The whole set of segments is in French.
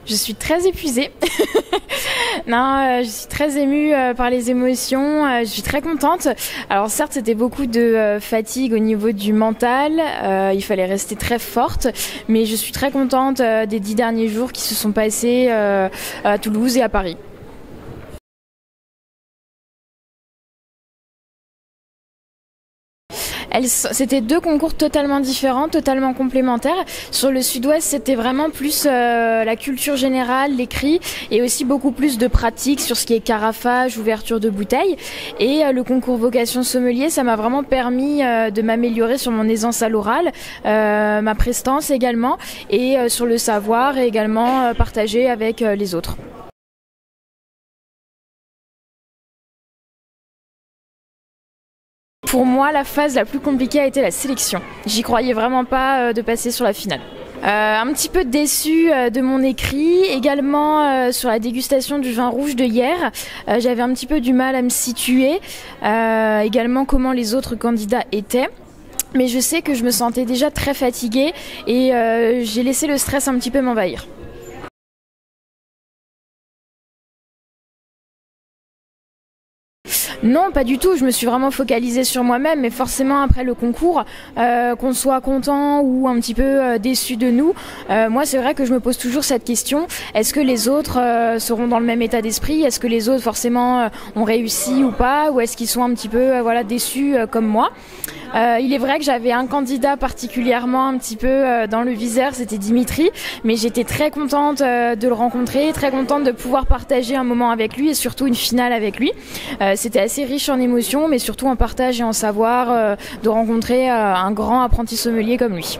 Je suis très épuisée. Non, je suis très émue par les émotions. Je suis très contente. Alors certes, c'était beaucoup de fatigue au niveau du mental. Il fallait rester très forte. Mais je suis très contente des 10 derniers jours qui se sont passés à Toulouse et à Paris. C'était deux concours totalement différents, totalement complémentaires. Sur le Sud-Ouest, c'était vraiment plus la culture générale, l'écrit, et aussi beaucoup plus de pratique sur ce qui est carafage, ouverture de bouteilles. Et le concours vocation sommelier, ça m'a vraiment permis de m'améliorer sur mon aisance à l'oral, ma prestance également, et sur le savoir, et également partager avec les autres. Pour moi, la phase la plus compliquée a été la sélection. J'y croyais vraiment pas de passer sur la finale. Un petit peu déçue de mon écrit, également sur la dégustation du vin rouge de hier. J'avais un petit peu du mal à me situer, également comment les autres candidats étaient. Mais je sais que je me sentais déjà très fatiguée et j'ai laissé le stress un petit peu m'envahir. Non, pas du tout. Je me suis vraiment focalisée sur moi-même, mais forcément après le concours, qu'on soit content ou un petit peu déçu de nous, moi c'est vrai que je me pose toujours cette question. Est-ce que les autres seront dans le même état d'esprit? Est-ce que les autres forcément ont réussi ou pas? Ou est-ce qu'ils sont un petit peu déçus comme moi? Il est vrai que j'avais un candidat particulièrement un petit peu dans le viseur, c'était Dimitri, mais j'étais très contente de le rencontrer, très contente de pouvoir partager un moment avec lui et surtout une finale avec lui. C'était assez riche en émotions, mais surtout en partage et en savoir, de rencontrer un grand apprenti sommelier comme lui.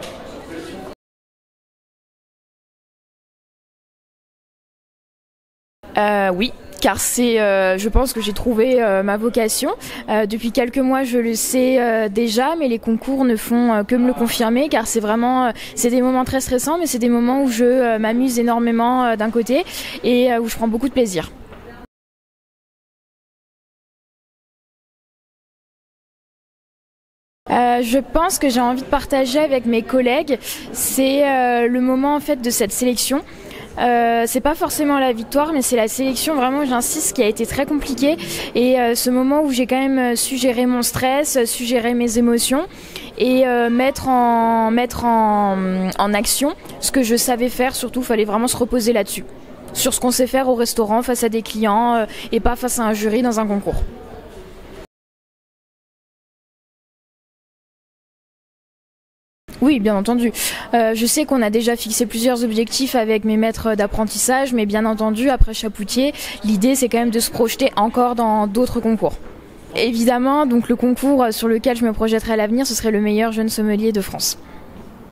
Oui, car je pense que j'ai trouvé ma vocation. Depuis quelques mois, je le sais déjà, mais les concours ne font que me le confirmer, car c'est des moments très stressants, mais c'est des moments où je m'amuse énormément d'un côté et où je prends beaucoup de plaisir. Je pense que j'ai envie de partager avec mes collègues, c'est le moment en fait de cette sélection. C'est pas forcément la victoire, mais c'est la sélection, vraiment j'insiste, qui a été très compliquée et ce moment où j'ai quand même su gérer mon stress, su gérer mes émotions et mettre en action ce que je savais faire. Surtout, il fallait vraiment se reposer là-dessus, sur ce qu'on sait faire au restaurant face à des clients et pas face à un jury dans un concours. Oui, bien entendu. Je sais qu'on a déjà fixé plusieurs objectifs avec mes maîtres d'apprentissage, mais bien entendu, après Chapoutier, l'idée c'est quand même de se projeter encore dans d'autres concours. Évidemment, donc le concours sur lequel je me projetterai à l'avenir, ce serait le meilleur jeune sommelier de France.